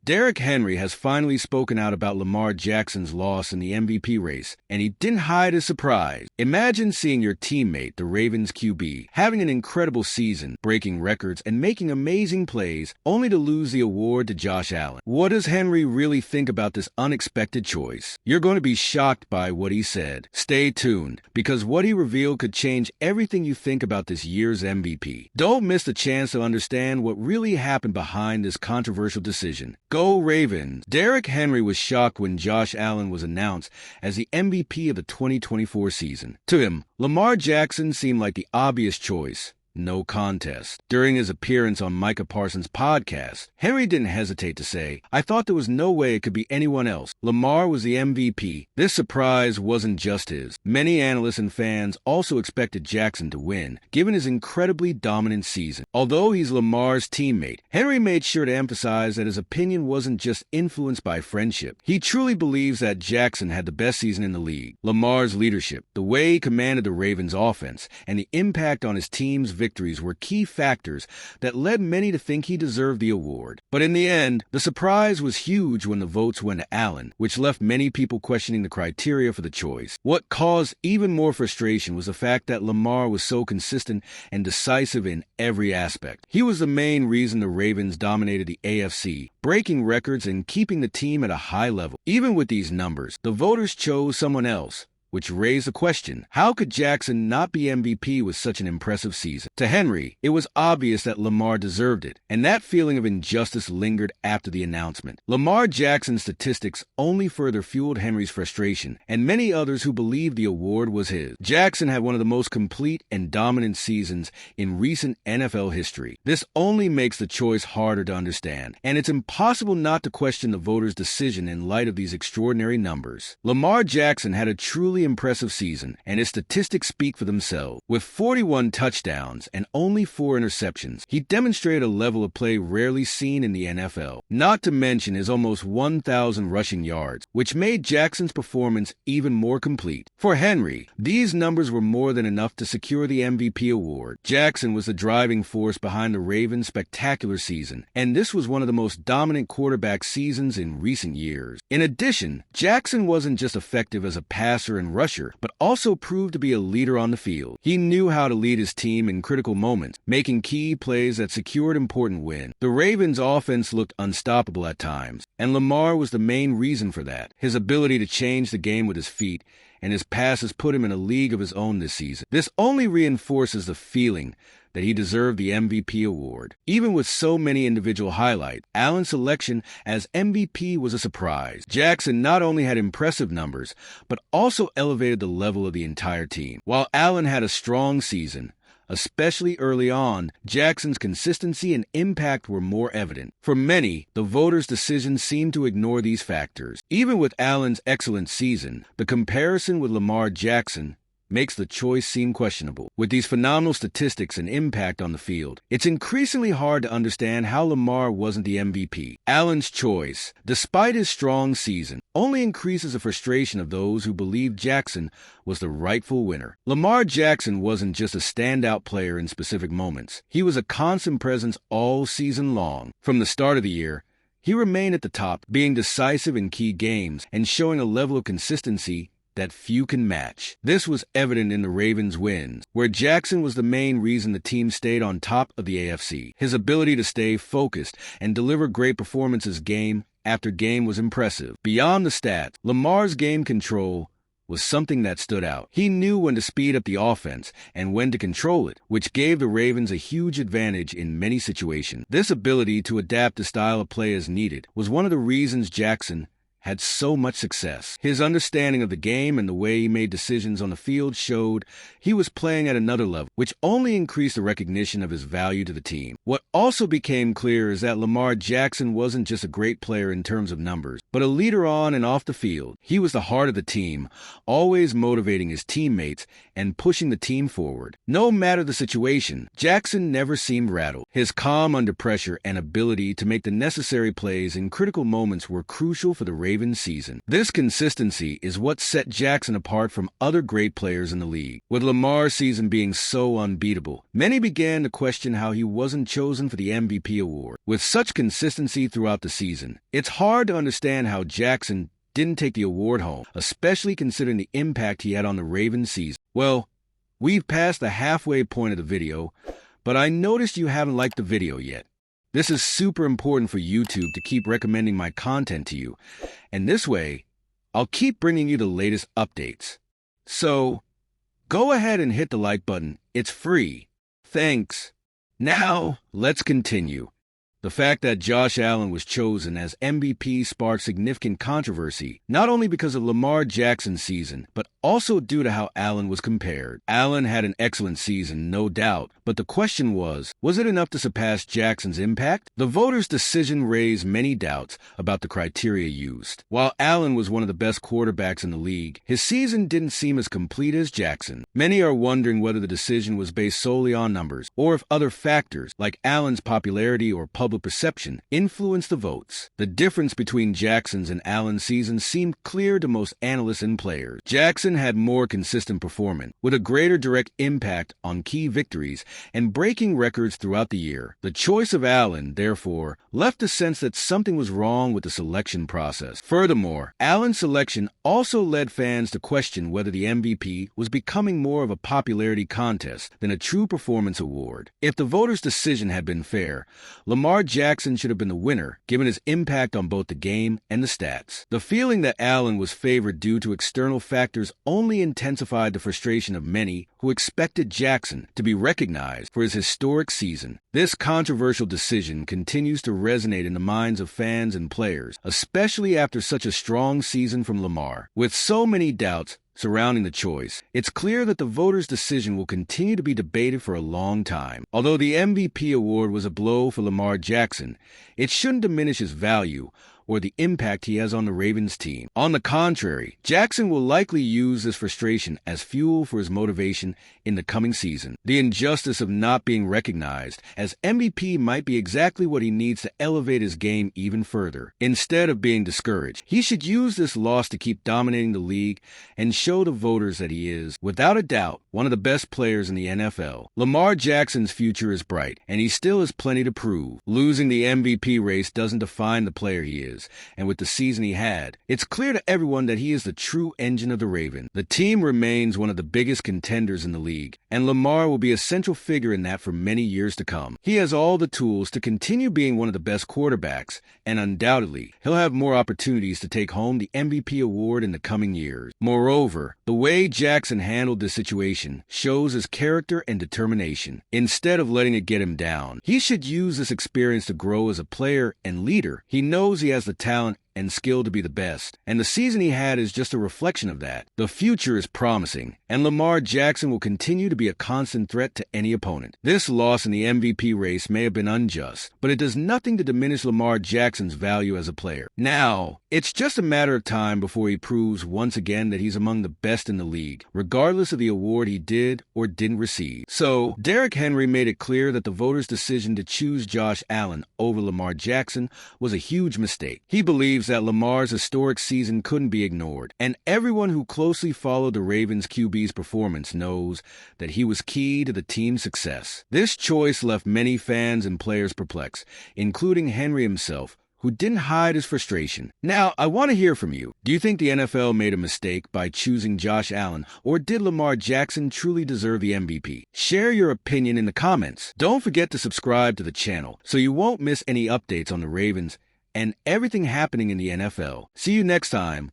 Derrick Henry has finally spoken out about Lamar Jackson's loss in the MVP race, and he didn't hide his surprise. Imagine seeing your teammate, the Ravens QB, having an incredible season, breaking records and making amazing plays, only to lose the award to Josh Allen. What does Henry really think about this unexpected choice? You're going to be shocked by what he said. Stay tuned, because what he revealed could change everything you think about this year's MVP. Don't miss the chance to understand what really happened behind this controversial decision. Go Ravens! Derrick Henry was shocked when Josh Allen was announced as the MVP of the 2024 season. To him, Lamar Jackson seemed like the obvious choice. No contest. During his appearance on Micah Parsons' podcast, Henry didn't hesitate to say, "I thought there was no way it could be anyone else. Lamar was the MVP." This surprise wasn't just his. Many analysts and fans also expected Jackson to win, given his incredibly dominant season. Although he's Lamar's teammate, Henry made sure to emphasize that his opinion wasn't just influenced by friendship. He truly believes that Jackson had the best season in the league. Lamar's leadership, the way he commanded the Ravens' offense, and the impact on his team's victories were key factors that led many to think he deserved the award. But in the end, the surprise was huge when the votes went to Allen, which left many people questioning the criteria for the choice. What caused even more frustration was the fact that Lamar was so consistent and decisive in every aspect. He was the main reason the Ravens dominated the AFC, breaking records and keeping the team at a high level. Even with these numbers, the voters chose someone else, which raised the question, how could Jackson not be MVP with such an impressive season? To Henry, it was obvious that Lamar deserved it, and that feeling of injustice lingered after the announcement. Lamar Jackson's statistics only further fueled Henry's frustration, and many others who believed the award was his. Jackson had one of the most complete and dominant seasons in recent NFL history. This only makes the choice harder to understand, and it's impossible not to question the voters' decision in light of these extraordinary numbers. Lamar Jackson had a truly impressive season, and his statistics speak for themselves. With 41 touchdowns and only 4 interceptions, he demonstrated a level of play rarely seen in the NFL. Not to mention his almost 1,000 rushing yards, which made Jackson's performance even more complete. For Henry, these numbers were more than enough to secure the MVP award. Jackson was the driving force behind the Ravens' spectacular season, and this was one of the most dominant quarterback seasons in recent years. In addition, Jackson wasn't just effective as a passer and rusher, but also proved to be a leader on the field. He knew how to lead his team in critical moments, making key plays that secured important wins. The Ravens' offense looked unstoppable at times, and Lamar was the main reason for that. His ability to change the game with his feet and his passes put him in a league of his own this season. This only reinforces the feeling that he deserved the MVP award. Even with so many individual highlights, Allen's selection as MVP was a surprise. Jackson not only had impressive numbers, but also elevated the level of the entire team. While Allen had a strong season, especially early on, Jackson's consistency and impact were more evident. For many, the voters' decision seemed to ignore these factors. Even with Allen's excellent season, the comparison with Lamar Jackson makes the choice seem questionable. With these phenomenal statistics and impact on the field, it's increasingly hard to understand how Lamar wasn't the MVP. Allen's choice, despite his strong season, only increases the frustration of those who believe Jackson was the rightful winner. Lamar Jackson wasn't just a standout player in specific moments. He was a constant presence all season long. From the start of the year, he remained at the top, being decisive in key games and showing a level of consistency that few can match. This was evident in the Ravens' wins, where Jackson was the main reason the team stayed on top of the AFC. His ability to stay focused and deliver great performances game after game was impressive. Beyond the stats, Lamar's game control was something that stood out. He knew when to speed up the offense and when to control it, which gave the Ravens a huge advantage in many situations. This ability to adapt the style of play as needed was one of the reasons Jackson had so much success. His understanding of the game and the way he made decisions on the field showed he was playing at another level, which only increased the recognition of his value to the team. What also became clear is that Lamar Jackson wasn't just a great player in terms of numbers, but a leader on and off the field. He was the heart of the team, always motivating his teammates and pushing the team forward. No matter the situation, Jackson never seemed rattled. His calm under pressure and ability to make the necessary plays in critical moments were crucial for the Ravens Ravens season. This consistency is what set Jackson apart from other great players in the league. With Lamar's season being so unbeatable, many began to question how he wasn't chosen for the MVP award. With such consistency throughout the season, it's hard to understand how Jackson didn't take the award home, especially considering the impact he had on the Ravens season. Well, we've passed the halfway point of the video, but I noticed you haven't liked the video yet. This is super important for YouTube to keep recommending my content to you, and this way, I'll keep bringing you the latest updates. So, go ahead and hit the like button. It's free. Thanks. Now, let's continue. The fact that Josh Allen was chosen as MVP sparked significant controversy, not only because of Lamar Jackson's season, but also due to how Allen was compared. Allen had an excellent season, no doubt, but the question was it enough to surpass Jackson's impact? The voters' decision raised many doubts about the criteria used. While Allen was one of the best quarterbacks in the league, his season didn't seem as complete as Jackson. Many are wondering whether the decision was based solely on numbers, or if other factors, like Allen's popularity or public perception, influenced the votes. The difference between Jackson's and Allen's seasons seemed clear to most analysts and players. Jackson had more consistent performance, with a greater direct impact on key victories and breaking records throughout the year. The choice of Allen, therefore, left a sense that something was wrong with the selection process. Furthermore, Allen's selection also led fans to question whether the MVP was becoming more of a popularity contest than a true performance award. If the voters' decision had been fair, Lamar Jackson should have been the winner, given his impact on both the game and the stats. The feeling that Allen was favored due to external factors only intensified the frustration of many who expected Jackson to be recognized for his historic season. This controversial decision continues to resonate in the minds of fans and players, especially after such a strong season from Lamar. With so many doubts surrounding the choice, it's clear that the voters' decision will continue to be debated for a long time. Although the MVP award was a blow for Lamar Jackson, it shouldn't diminish his value or the impact he has on the Ravens team. On the contrary, Jackson will likely use this frustration as fuel for his motivation in the coming season. The injustice of not being recognized as MVP might be exactly what he needs to elevate his game even further. Instead of being discouraged, he should use this loss to keep dominating the league and show the voters that he is, without a doubt, one of the best players in the NFL. Lamar Jackson's future is bright, and he still has plenty to prove. Losing the MVP race doesn't define the player he is, and with the season he had, it's clear to everyone that he is the true engine of the Ravens. The team remains one of the biggest contenders in the league, and Lamar will be a central figure in that for many years to come. He has all the tools to continue being one of the best quarterbacks, and undoubtedly, he'll have more opportunities to take home the MVP award in the coming years. Moreover, the way Jackson handled the situation shows his character and determination. Instead of letting it get him down, he should use this experience to grow as a player and leader. He knows he has the talent and skill to be the best, and the season he had is just a reflection of that. The future is promising, and Lamar Jackson will continue to be a constant threat to any opponent. This loss in the MVP race may have been unjust, but it does nothing to diminish Lamar Jackson's value as a player. Now, it's just a matter of time before he proves once again that he's among the best in the league, regardless of the award he did or didn't receive. So, Derrick Henry made it clear that the voters' decision to choose Josh Allen over Lamar Jackson was a huge mistake. He believes that Lamar's historic season couldn't be ignored, and everyone who closely followed the Ravens QB's performance knows that he was key to the team's success. This choice left many fans and players perplexed, including Henry himself, who didn't hide his frustration. Now, I want to hear from you. Do you think the NFL made a mistake by choosing Josh Allen, or did Lamar Jackson truly deserve the MVP? Share your opinion in the comments. Don't forget to subscribe to the channel so you won't miss any updates on the Ravens and everything happening in the NFL. See you next time